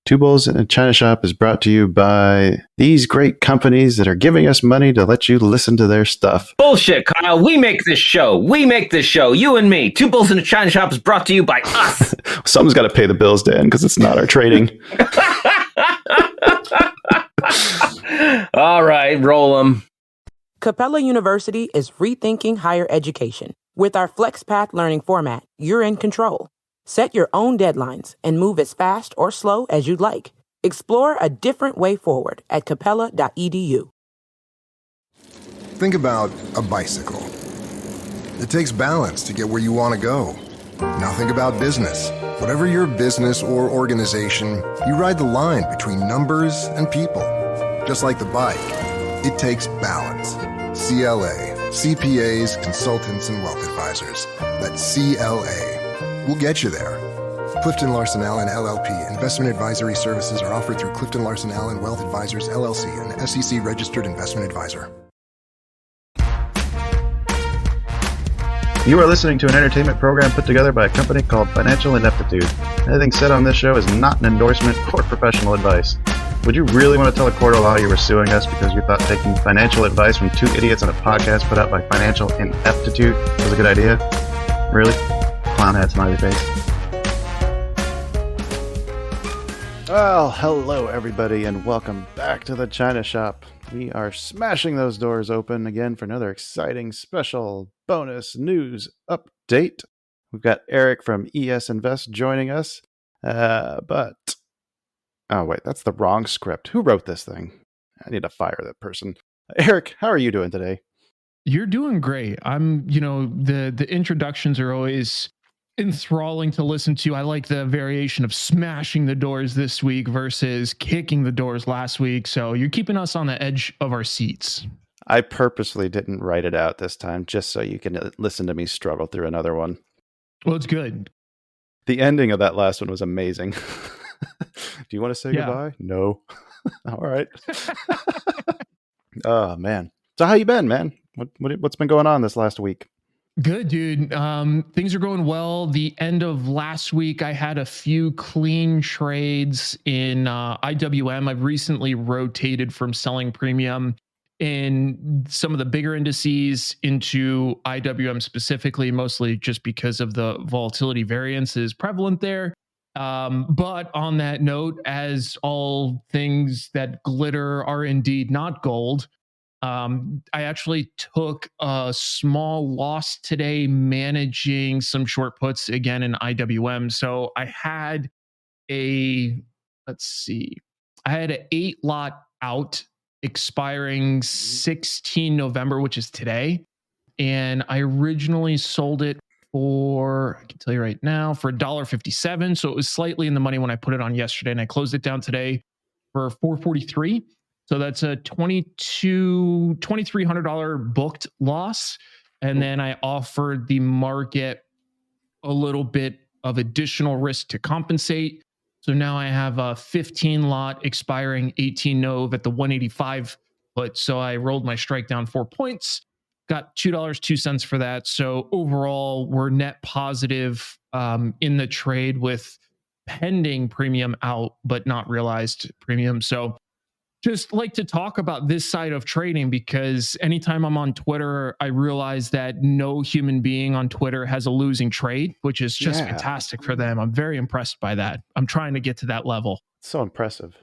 Two Bowls in a China Shop is brought to you by these great companies that are giving us money to let you listen to their stuff. Bullshit, Kyle. We make this show. You and me. Two Bulls in a China Shop is brought to you by us. Someone's got to pay the bills, Dan, because it's not our trading. All right, roll them. Capella University is rethinking higher education. With our FlexPath learning format, you're in control. Set your own deadlines and move as fast or slow as you'd like. Explore a different way forward at capella.edu. Think about a bicycle. It takes balance to get where you want to go. Now think about business. Whatever your business or organization, you ride the line between numbers and people. Just like the bike, it takes balance. CLA, CPAs, consultants, and wealth advisors. That's CLA. We'll get you there. Clifton Larson Allen LLP investment advisory services are offered through Clifton Larson Allen Wealth Advisors LLC, an SEC registered investment advisor. You are listening to an entertainment program put together by a company called Financial Ineptitude. Anything said on this show is not an endorsement or professional advice. Would you really want to tell a court of law you were suing us because you thought taking financial advice from two idiots on a podcast put out by Financial Ineptitude was a good idea? Really? Clown hat, smiley face. Well, hello everybody, and welcome back to the China Shop. We are smashing those doors open again for another exciting special bonus news update. We've got Eric from ES Invest joining us, but oh wait, that's the wrong script. Who wrote this thing? I need to fire that person. Eric, how are you doing today? You're doing great. The introductions are always enthralling to listen to. I like the variation of smashing the doors this week versus kicking the doors last week. So you're keeping us on the edge of our seats. I purposely didn't write it out this time just so you can listen to me struggle through another one. Well, it's good. The ending of that last one was amazing. Do you want to say goodbye? No. All right. Oh, man. So how you been, man? What's been going on this last week? Good, dude. Things are going well. The end of last week, I had a few clean trades in IWM. I've recently rotated from selling premium in some of the bigger indices into IWM specifically, mostly just because of the volatility variance is prevalent there. But on that note, as all things that glitter are indeed not gold, I actually took a small loss today managing some short puts again in IWM. So I had an 8 lot out expiring 16 November, which is today. And I originally sold it for, I can tell you right now, for $1.57. So it was slightly in the money when I put it on yesterday, and I closed it down today for $4.43. So that's a $2,300 booked loss. And then I offered the market a little bit of additional risk to compensate. So now I have a 15 lot expiring 18 Nov at the 185 put. So I rolled my strike down 4 points, got $2.02 for that. So overall, we're net positive in the trade with pending premium out, but not realized premium. So just like to talk about this side of trading because anytime I'm on Twitter, I realize that no human being on Twitter has a losing trade, which is just fantastic for them. I'm very impressed by that. I'm trying to get to that level. So impressive.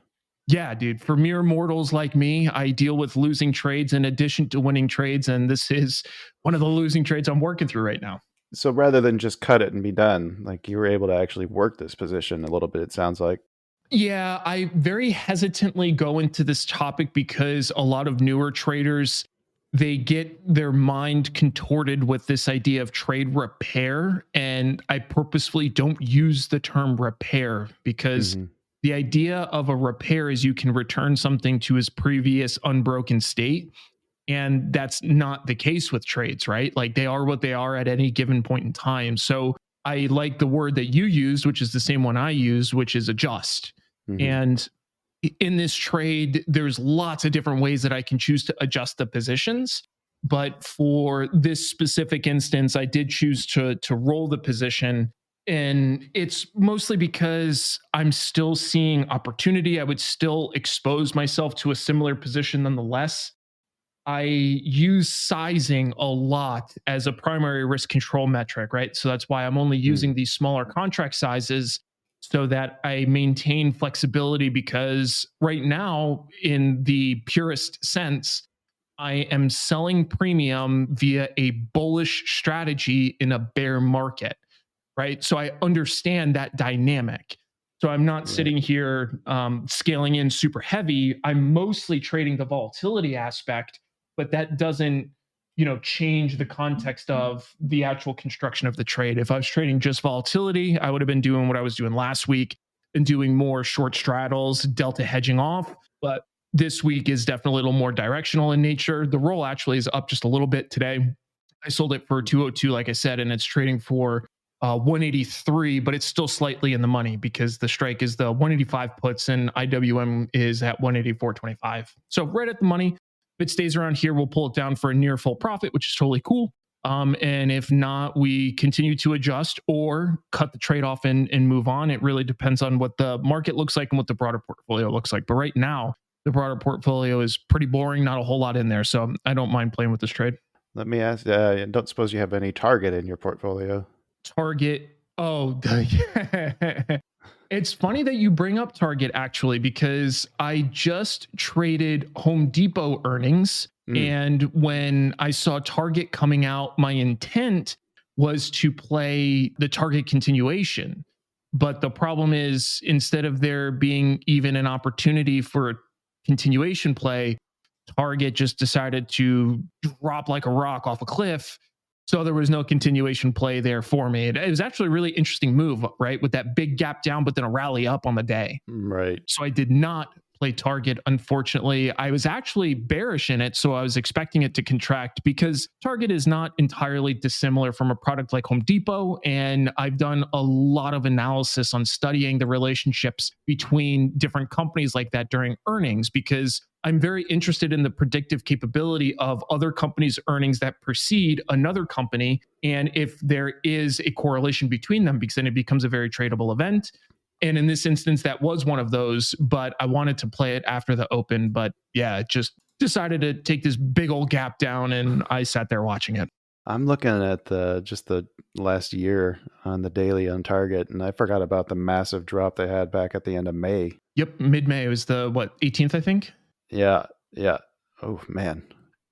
Yeah, dude. For mere mortals like me, I deal with losing trades in addition to winning trades. And this is one of the losing trades I'm working through right now. So rather than just cut it and be done, like you were able to actually work this position a little bit, it sounds like. Yeah, I very hesitantly go into this topic because a lot of newer traders, they get their mind contorted with this idea of trade repair. And I purposefully don't use the term repair because the idea of a repair is you can return something to its previous unbroken state. And that's not the case with trades, right? Like they are what they are at any given point in time. So I like the word that you used, which is the same one I use, which is adjust. And in this trade, there's lots of different ways that I can choose to adjust the positions. But for this specific instance, I did choose to roll the position And it's mostly because I'm still seeing opportunity. I would still expose myself to a similar position nonetheless. I use sizing a lot as a primary risk control metric, right? So that's why I'm only using Mm, these smaller contract sizes so that I maintain flexibility. Because right now, in the purest sense, I am selling premium via a bullish strategy in a bear market, right? So I understand that dynamic. So I'm not right. sitting here scaling in super heavy. I'm mostly trading the volatility aspect, but that doesn't, change the context of the actual construction of the trade. If I was trading just volatility, I would have been doing what I was doing last week and doing more short straddles, delta hedging off. But this week is definitely a little more directional in nature. The roll actually is up just a little bit today. I sold it for 202, like I said, and it's trading for 183, but it's still slightly in the money because the strike is the 185 puts and IWM is at 184.25. So right at the money. If it stays around here, we'll pull it down for a near full profit, which is totally cool. And if not, we continue to adjust or cut the trade off and move on. It really depends on what the market looks like and what the broader portfolio looks like. But right now, the broader portfolio is pretty boring, not a whole lot in there. So I don't mind playing with this trade. Let me ask. Don't suppose you have any target in your portfolio? Target. Oh, it's funny that you bring up Target actually, because I just traded Home Depot earnings. Mm, And when I saw Target coming out, my intent was to play the Target continuation. But the problem is, instead of there being even an opportunity for a continuation play, Target just decided to drop like a rock off a cliff. So there was no continuation play there for me. It was actually a really interesting move, right? With that big gap down, but then a rally up on the day. right. So I did not play Target, unfortunately. I was actually bearish in it, so I was expecting it to contract because Target is not entirely dissimilar from a product like Home Depot. And I've done a lot of analysis on studying the relationships between different companies like that during earnings, because I'm very interested in the predictive capability of other companies' earnings that precede another company. And if there is a correlation between them, because then it becomes a very tradable event. And in this instance, that was one of those, but I wanted to play it after the open. But yeah, just decided to take this big old gap down and I sat there watching it. I'm looking at the last year on the daily on Target, and I forgot about the massive drop they had back at the end of May. Yep, mid-May. It was the, what, 18th, I think? Yeah, yeah. Oh man.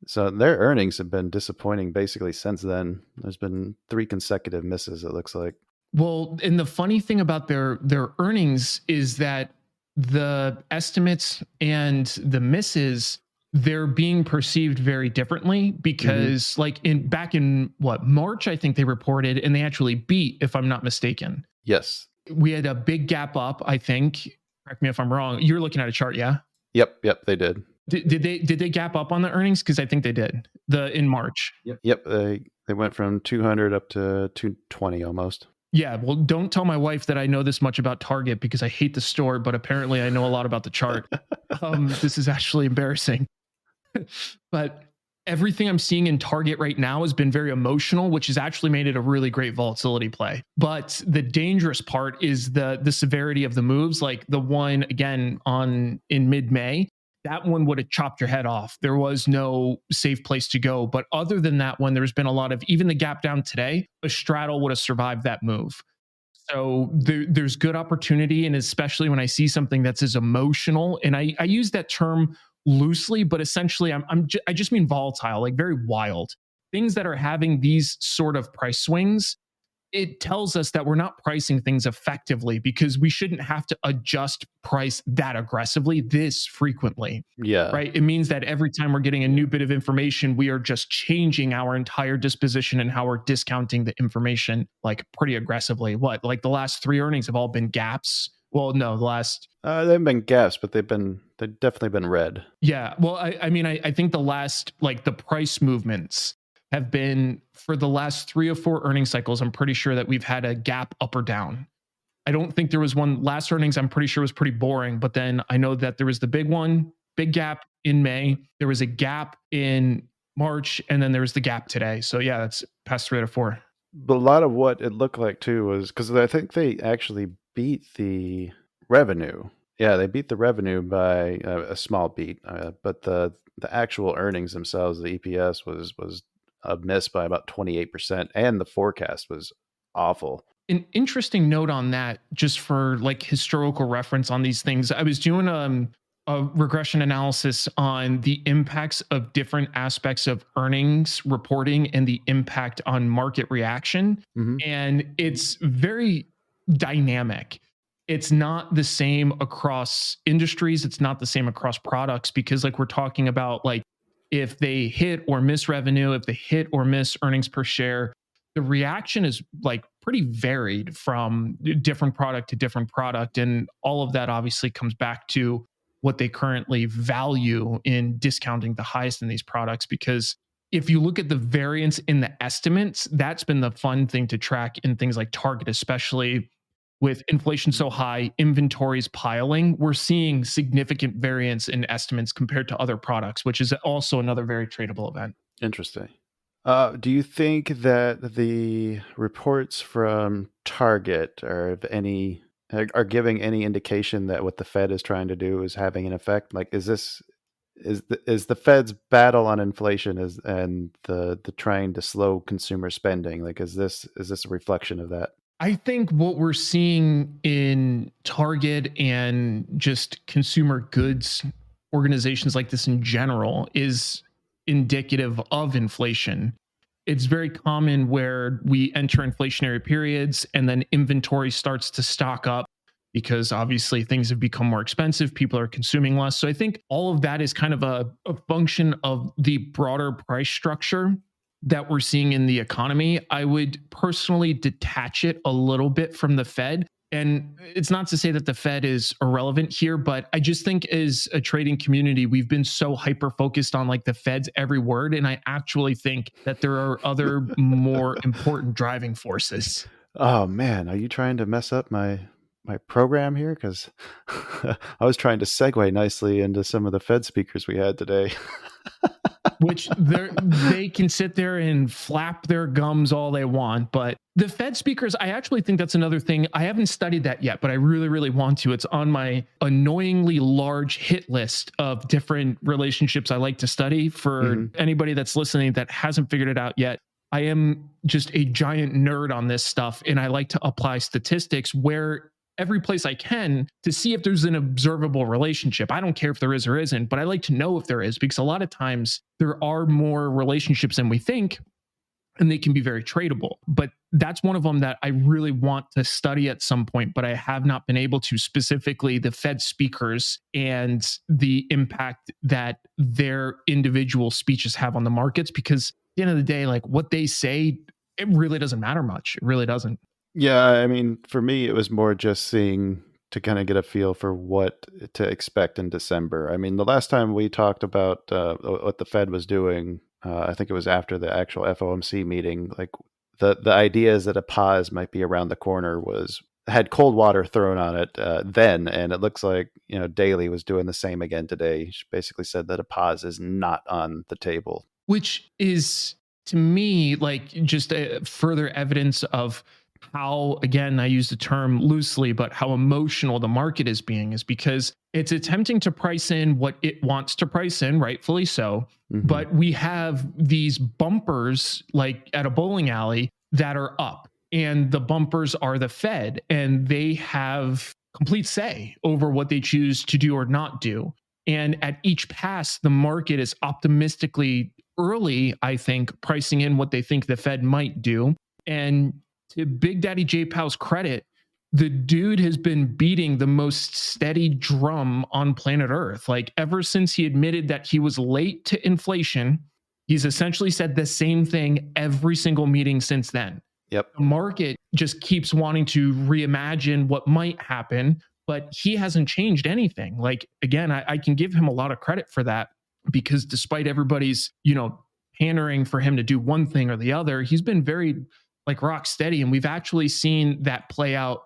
So their earnings have been disappointing basically since then. There's been 3 consecutive misses, it looks like. Well, and the funny thing about their earnings is that the estimates and the misses, they're being perceived very differently. Hmm. Because like in back in what, March, I think they reported, and they actually beat, if I'm not mistaken. Yes. We had a big gap up, I think. Correct me if I'm wrong. You're looking at a chart, yeah? Yep, they did. Did they gap up on the earnings? Because I think they did. The in March. Yep, they went from 200 up to 220 almost. Yeah, well, don't tell my wife that I know this much about Target because I hate the store, but apparently I know a lot about the chart. This is actually embarrassing. But everything I'm seeing in Target right now has been very emotional, which has actually made it a really great volatility play. But the dangerous part is the severity of the moves. Like the one again on in mid-May, that one would have chopped your head off. There was no safe place to go. But other than that one, there's been a lot of, even the gap down today, a straddle would have survived that move. So there's good opportunity, and especially when I see something that's as emotional, and I use that term loosely, but essentially I just mean volatile, like very wild things that are having these sort of price swings. It tells us that we're not pricing things effectively, because we shouldn't have to adjust price that aggressively this frequently. Yeah. Right? It means that every time we're getting a new bit of information, we are just changing our entire disposition and how we're discounting the information like pretty aggressively. What, like the last 3 earnings have all been gaps? Well, no, the last, They've been gaps, but they've definitely been red. yeah. Well, I mean, I think the last, like the price movements have been for the last 3 or 4 earning cycles. I'm pretty sure that we've had a gap up or down. I don't think there was one last earnings. I'm pretty sure was pretty boring, but then I know that there was the big one, big gap in May. There was a gap in March, and then there was the gap today. So yeah, that's past 3 out of 4. But a lot of what it looked like too was because I think they actually beat the revenue. Yeah, they beat the revenue by a small beat, but the actual earnings themselves, the EPS was a miss by about 28%, and the forecast was awful. An interesting note on that, just for like historical reference on these things, I was doing a regression analysis on the impacts of different aspects of earnings reporting and the impact on market reaction. Hmm. And it's very dynamic. It's not the same across industries, it's not the same across products, because like we're talking about, like if they hit or miss revenue, if they hit or miss earnings per share, the reaction is like pretty varied from different product to different product. And all of that obviously comes back to what they currently value in discounting the highest in these products. Because if you look at the variance in the estimates, that's been the fun thing to track in things like Target, especially with inflation so high, inventories piling. We're seeing significant variance in estimates compared to other products, which is also another very tradable event. Interesting. Do you think that the reports from Target are giving any indication that what the Fed is trying to do is having an effect? Like, is the Fed's battle on inflation and the trying to slow consumer spending? Like, is this a reflection of that? I think what we're seeing in Target and just consumer goods organizations like this in general is indicative of inflation. It's very common where we enter inflationary periods and then inventory starts to stock up because obviously things have become more expensive. People are consuming less. So I think all of that is kind of a function of the broader price structure that we're seeing in the economy. I would personally detach it a little bit from the Fed. And it's not to say that the Fed is irrelevant here, but I just think as a trading community, we've been so hyper focused on like the Fed's every word. And I actually think that there are other more important driving forces. Oh man, are you trying to mess up my program here? Because I was trying to segue nicely into some of the Fed speakers we had today. Which they can sit there and flap their gums all they want. But the Fed speakers, I actually think that's another thing. I haven't studied that yet, but I really, really want to. It's on my annoyingly large hit list of different relationships I like to study. For Hmm. anybody that's listening that hasn't figured it out yet, I am just a giant nerd on this stuff. And I like to apply statistics where every place I can to see if there's an observable relationship. I don't care if there is or isn't, but I like to know if there is, because a lot of times there are more relationships than we think, and they can be very tradable. But that's one of them that I really want to study at some point, but I have not been able to, specifically the Fed speakers and the impact that their individual speeches have on the markets. Because at the end of the day, like what they say, it really doesn't matter much. It really doesn't. Yeah, I mean, for me, it was more just seeing to kind of get a feel for what to expect in December. I mean, the last time we talked about what the Fed was doing, I think it was after the actual FOMC meeting. Like the idea is that a pause might be around the corner was had cold water thrown on it then, and it looks like Daly was doing the same again today. She basically said that a pause is not on the table. Which is to me like just a further evidence of how, again, I use the term loosely, but how emotional the market is being, is because it's attempting to price in what it wants to price in, rightfully so. Hmm. But we have these bumpers like at a bowling alley that are up, and the bumpers are the Fed, and they have complete say over what they choose to do or not do. And at each pass, the market is optimistically early, I think, pricing in what they think the Fed might do. And to Big Daddy J Powell's credit, the dude has been beating the most steady drum on planet Earth. Like ever since he admitted that he was late to inflation, he's essentially said the same thing every single meeting since then. Yep. The market just keeps wanting to reimagine what might happen, but he hasn't changed anything. Like, again, I can give him a lot of credit for that, because despite everybody's, pandering for him to do one thing or the other, he's been very like rock steady. And we've actually seen that play out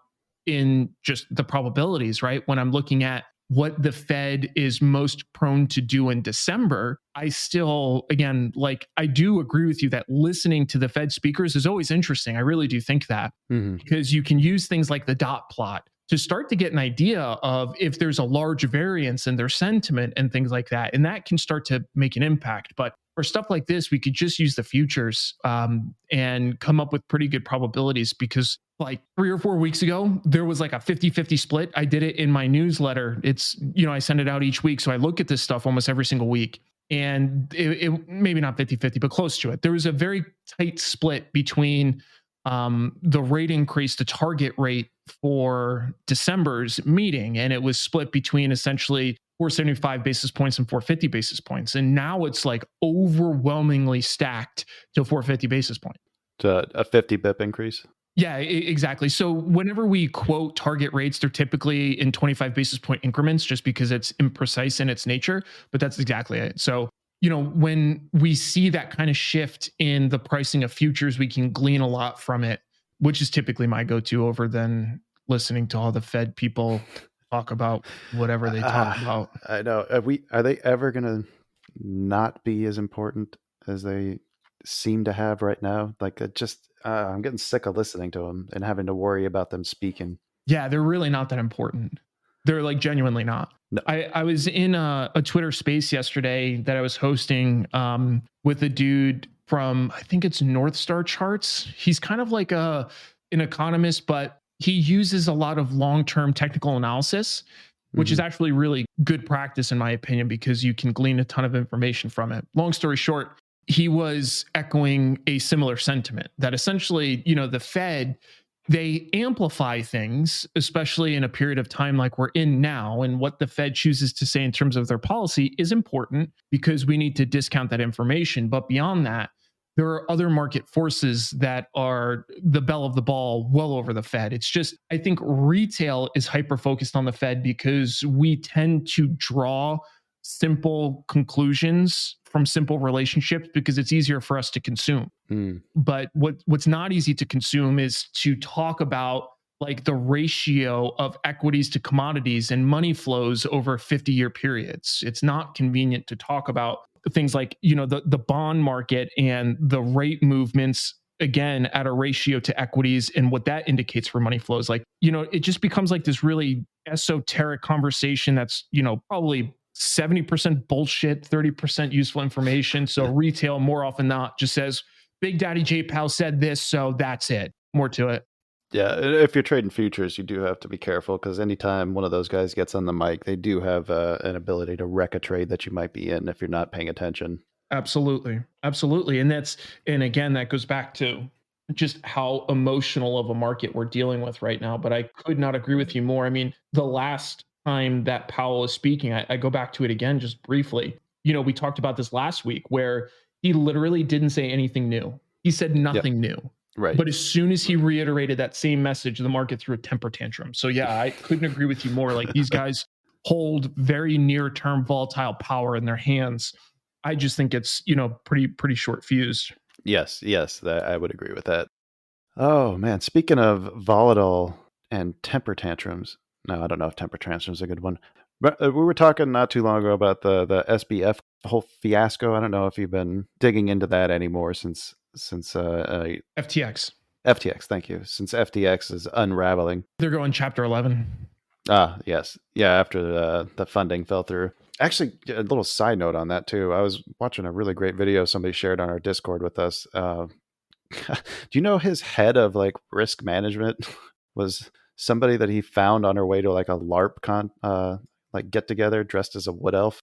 in just the probabilities, right? When I'm looking at what the Fed is most prone to do in December, I still, again, like I do agree with you that listening to the Fed speakers is always interesting. I really do think that because you can use things like the dot plot to start to get an idea of if there's a large variance in their sentiment and things like that. And that can start to make an impact. But for stuff like this, we could just use the futures and come up with pretty good probabilities because like 3 or 4 weeks ago, there was like a 50-50 split. I did it in my newsletter. It's, I send it out each week. So I look at this stuff almost every single week. And it maybe not 50-50, but close to it. There was a very tight split between the rate increase, the target rate for December's meeting, and it was split between essentially 475 basis points and 450 basis points. And now it's like overwhelmingly stacked to 450 basis point. To a 50 bip increase? Yeah, exactly. So whenever we quote target rates, they're typically in 25 basis point increments just because it's imprecise in its nature, but that's exactly it. So when we see that kind of shift in the pricing of futures, we can glean a lot from it, which is typically my go-to over than listening to all the Fed people talk about whatever they talk about. I know. Are they ever going to not be as important as they seem to have right now? Like I'm getting sick of listening to them and having to worry about them speaking. Yeah, they're really not that important. They're like genuinely not. No. I was in a Twitter space yesterday that I was hosting with a dude from, I think it's North Star Charts. He's kind of like an economist, but he uses a lot of long-term technical analysis, which is actually really good practice in my opinion, because you can glean a ton of information from it. Long story short, he was echoing a similar sentiment that essentially, the Fed, they amplify things, especially in a period of time like we're in now. And what the Fed chooses to say in terms of their policy is important because we need to discount that information. But beyond that, there are other market forces that are the belle of the ball well over the Fed. It's just, I think retail is hyper-focused on the Fed because we tend to draw simple conclusions from simple relationships because it's easier for us to consume. But what's not easy to consume is to talk about like the ratio of equities to commodities and money flows over 50-year periods. It's not convenient to talk about things like, the bond market and the rate movements again at a ratio to equities and what that indicates for money flows. Like, it just becomes like this really esoteric conversation that's, probably 70% bullshit, 30% useful information. So retail more often than not just says, Big Daddy J Powell said this, so that's it. More to it. Yeah, if you're trading futures, you do have to be careful because anytime one of those guys gets on the mic, they do have an ability to wreck a trade that you might be in if you're not paying attention. Absolutely. And again, that goes back to just how emotional of a market we're dealing with right now. But I could not agree with you more. I mean, the last time that Powell is speaking, I go back to it again just briefly. We talked about this last week where he literally didn't say anything new. He said nothing new. Right. But as soon as he reiterated that same message, the market threw a temper tantrum. So yeah, I couldn't agree with you more. Like these guys hold very near-term volatile power in their hands. I just think it's, pretty short fused. Yes, I would agree with that. Oh man, speaking of volatile and temper tantrums. No, I don't know if temper tantrums is a good one. But we were talking not too long ago about the SBF whole fiasco. I don't know if you've been digging into that anymore since FTX. FTX, thank you. Since FTX is unraveling. They're going chapter 11. Yes. Yeah, after the funding fell through. Actually, a little side note on that too. I was watching a really great video somebody shared on our Discord with us. Do you know his head of like risk management was somebody that he found on her way to like a LARP like get together dressed as a wood elf?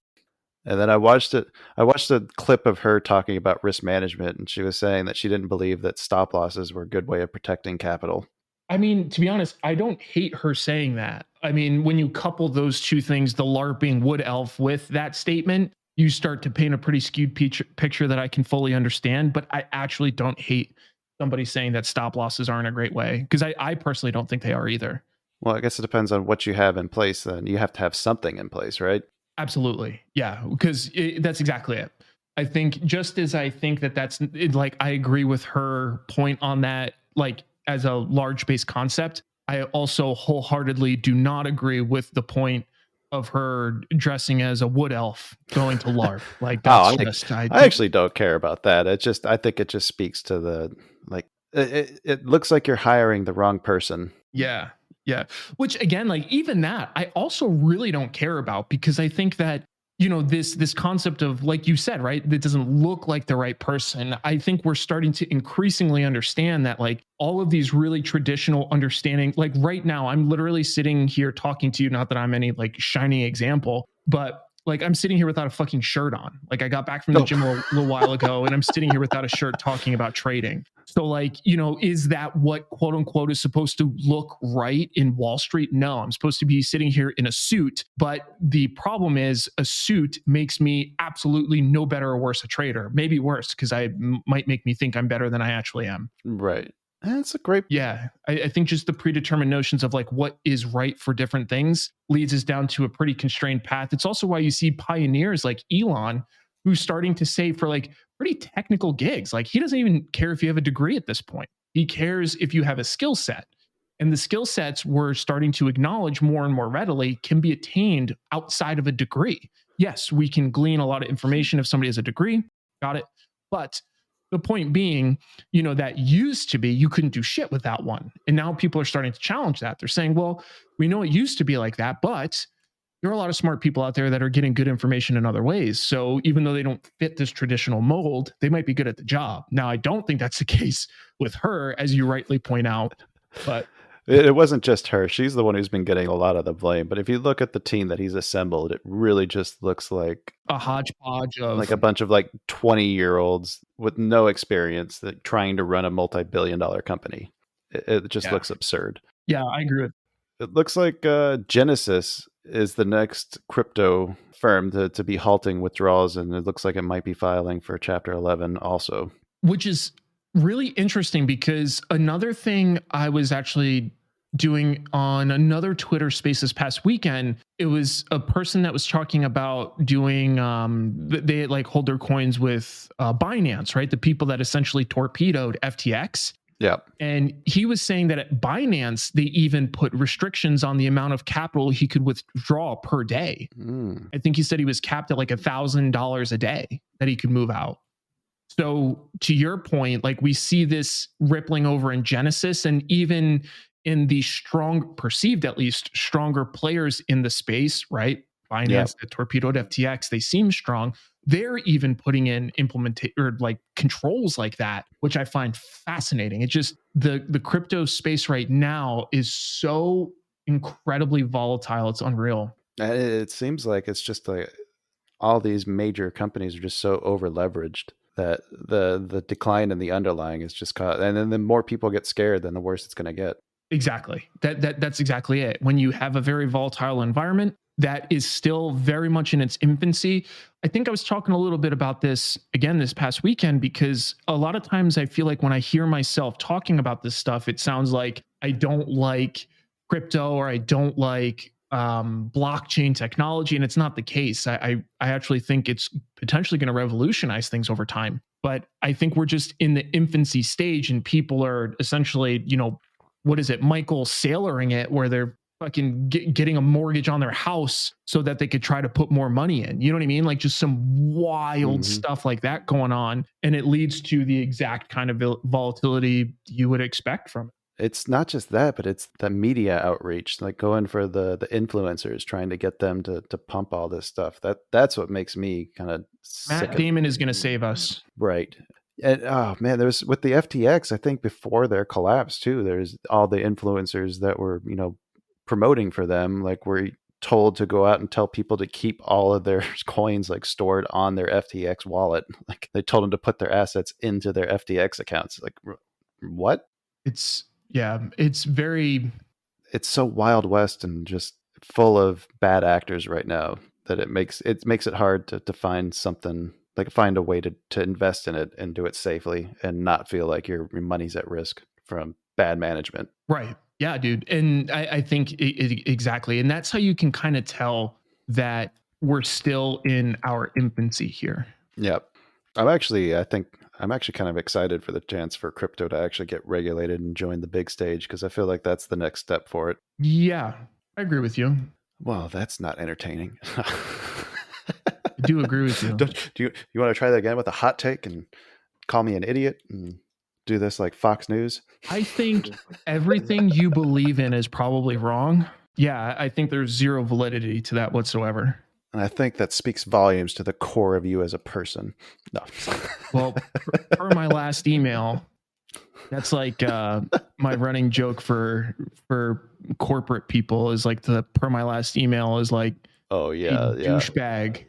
And then I watched a clip of her talking about risk management, and she was saying that she didn't believe that stop losses were a good way of protecting capital. I mean, to be honest, I don't hate her saying that. I mean, when you couple those two things, the LARPing wood elf with that statement, you start to paint a pretty skewed picture that I can fully understand. But I actually don't hate somebody saying that stop losses aren't a great way, because I personally don't think they are either. Well, I guess it depends on what you have in place. Then you have to have something in place, right? Absolutely. Yeah, because that's exactly it. I think just as I think that's like, I agree with her point on that, like as a large base concept, I also wholeheartedly do not agree with the point of her dressing as a wood elf going to LARP. Like Oh, that's just I actually don't care about that. I think it just speaks to the like. It looks like you're hiring the wrong person. yeah. Yeah. Which again, like even that, I also really don't care about because I think that, you know, this concept of like you said, right, that doesn't look like the right person. I think we're starting to increasingly understand that like all of these really traditional understanding, like right now, I'm literally sitting here talking to you, not that I'm any like shining example, but like I'm sitting here without a fucking shirt on. Like I got back from the Oh. gym a little while ago and I'm sitting here without a shirt talking about trading. So, like, you know, is that what quote unquote is supposed to look right in Wall Street? No, I'm supposed to be sitting here in a suit. But the problem is, a suit makes me absolutely no better or worse a trader. Maybe worse because might make me think I'm better than I actually am. Right. That's a great. Yeah, I think just the predetermined notions of like what is right for different things leads us down to a pretty constrained path. It's also why you see pioneers like Elon, who's starting to say for like pretty technical gigs, like he doesn't even care if you have a degree at this point. He cares if you have a skill set. And the skill sets we're starting to acknowledge more and more readily can be attained outside of a degree. Yes, we can glean a lot of information if somebody has a degree. Got it. But the point being, you know, that used to be you couldn't do shit without one. And now people are starting to challenge that. They're saying, well, we know it used to be like that, but there are a lot of smart people out there that are getting good information in other ways. So even though they don't fit this traditional mold, they might be good at the job. Now, I don't think that's the case with her, as you rightly point out, but It wasn't just her. She's the one who's been getting a lot of the blame. But if you look at the team that he's assembled, it really just looks like a hodgepodge of a bunch of like 20-year-olds with no experience that trying to run a multi-billion-dollar company. It just looks absurd. Yeah, I agree with. It looks like Genesis is the next crypto firm to be halting withdrawals, and it looks like it might be filing for Chapter 11 also. Which is really interesting because another thing I was actually doing on another Twitter space this past weekend, it was a person that was talking about doing they like hold their coins with Binance, right? The people that essentially torpedoed FTX. Yeah. And he was saying that at Binance, they even put restrictions on the amount of capital he could withdraw per day. I think he said he was capped at like $1,000 a day that he could move out. So to your point, like we see this rippling over in Genesis and even in the strong, perceived at least, stronger players in the space, right? Binance, that torpedoed FTX, they seem strong. They're even putting in or like controls like that, which I find fascinating. It just the crypto space right now is so incredibly volatile. It's unreal. It seems like it's just like all these major companies are just so over leveraged that the decline in the underlying is just caught, and then the more people get scared, then the worse it's going to get. Exactly. That's exactly it. When you have a very volatile environment that is still very much in its infancy. I think I was talking a little bit about this again this past weekend because a lot of times I feel like when I hear myself talking about this stuff, it sounds like I don't like crypto or I don't like blockchain technology, and it's not the case. I actually think it's potentially going to revolutionize things over time. But I think we're just in the infancy stage, and people are essentially, you know, what is it, Michael Sailoring it, where they're fucking getting a mortgage on their house so that they could try to put more money in. You know what I mean? Like just some wild stuff like that going on, and it leads to the exact kind of volatility you would expect from it. It's not just that, but it's the media outreach, like going for the influencers, trying to get them to pump all this stuff. That's what makes me kind of sick. Matt Damon is going to save us. Right. And oh man, there's with the FTX, I think before their collapse too, there's all the influencers that were, you know, promoting for them, like were told to go out and tell people to keep all of their coins like stored on their FTX wallet. Like they told them to put their assets into their FTX accounts. Like what? It's so Wild West and just full of bad actors right now that it makes it hard to find something, like find a way to invest in it and do it safely and not feel like your money's at risk from bad management. Right. Yeah, dude. And I think exactly. And that's how you can kind of tell that we're still in our infancy here. Yep. I think I'm actually kind of excited for the chance for crypto to actually get regulated and join the big stage, because I feel like that's the next step for it. Yeah, I agree with you. Well, that's not entertaining. I do agree with you. Do you want to try that again with a hot take and call me an idiot and do this like Fox News? I think everything you believe in is probably wrong. Yeah, I think there's zero validity to that whatsoever. And I think that speaks volumes to the core of you as a person. No. Well, per my last email, that's like my running joke for corporate people is like the per my last email is like, oh yeah, a douchebag.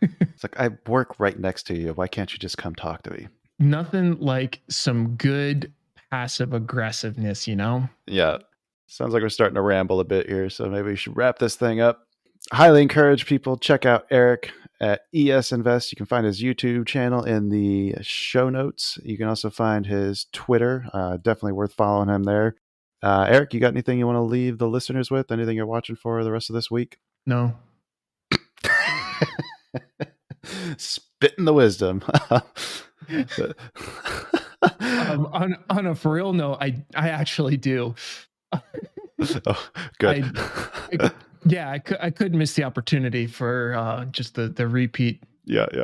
It's like, I work right next to you. Why can't you just come talk to me? Nothing like some good passive aggressiveness, you know? Yeah. Sounds like we're starting to ramble a bit here, so maybe we should wrap this thing up. Highly encourage people, check out Eric at ES Invest. You can find his YouTube channel in the show notes. You can also find his Twitter. Definitely worth following him there. Eric, you got anything you want to leave the listeners with? Anything you're watching for the rest of this week? No. Spitting the wisdom. On a for real note, I actually do. Oh, good. I could miss the opportunity for just the repeat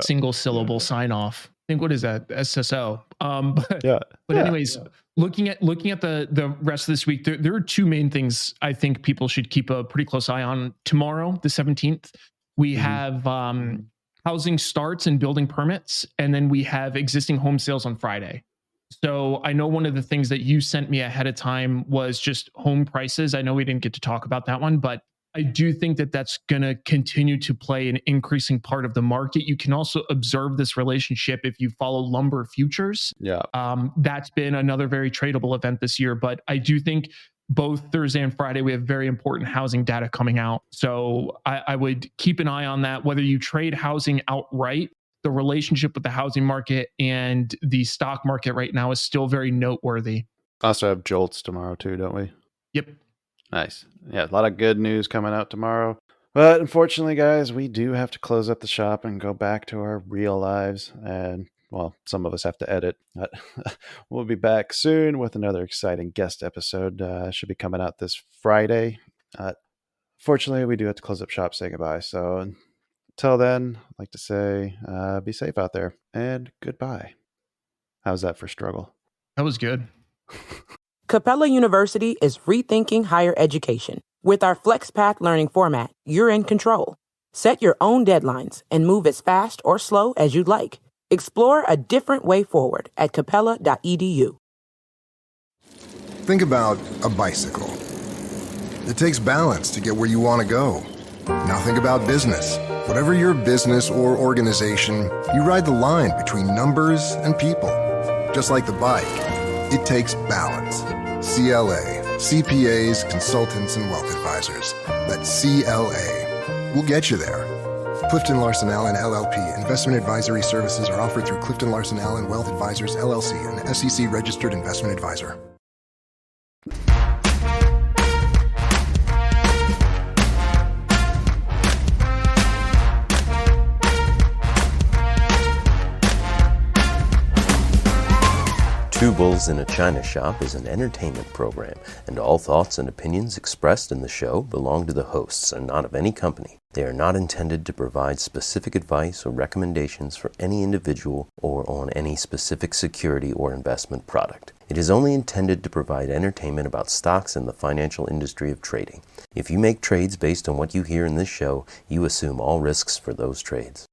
single syllable sign off. I think, what is that? SSO. But anyways, looking at the rest of this week, there are two main things I think people should keep a pretty close eye on. Tomorrow, the 17th, we have housing starts and building permits, and then we have existing home sales on Friday. So I know one of the things that you sent me ahead of time was just home prices. I know we didn't get to talk about that one, but I do think that that's going to continue to play an increasing part of the market. You can also observe this relationship if you follow lumber futures. Yeah. That's been another very tradable event this year. But I do think both Thursday and Friday, we have very important housing data coming out. So I would keep an eye on that. Whether you trade housing outright, the relationship with the housing market and the stock market right now is still very noteworthy. Also have JOLTS tomorrow too, don't we? Yep. Nice. Yeah, a lot of good news coming out tomorrow. But unfortunately, guys, we do have to close up the shop and go back to our real lives. And, well, some of us have to edit. But we'll be back soon with another exciting guest episode. Should be coming out this Friday. Fortunately, we do have to close up shop, say goodbye. So until then, I'd like to say be safe out there and goodbye. How's that for struggle? That was good. Capella University is rethinking higher education. With our FlexPath learning format, you're in control. Set your own deadlines and move as fast or slow as you'd like. Explore a different way forward at capella.edu. Think about a bicycle. It takes balance to get where you want to go. Now think about business. Whatever your business or organization, you ride the line between numbers and people. Just like the bike, it takes balance. CLA, CPAs, consultants, and wealth advisors. That's CLA. We'll get you there. Clifton Larson Allen LLP investment advisory services are offered through Clifton Larson Allen Wealth Advisors LLC, an SEC registered investment advisor. Two Bulls in a China Shop is an entertainment program, and all thoughts and opinions expressed in the show belong to the hosts and not of any company. They are not intended to provide specific advice or recommendations for any individual or on any specific security or investment product. It is only intended to provide entertainment about stocks in the financial industry of trading. If you make trades based on what you hear in this show, you assume all risks for those trades.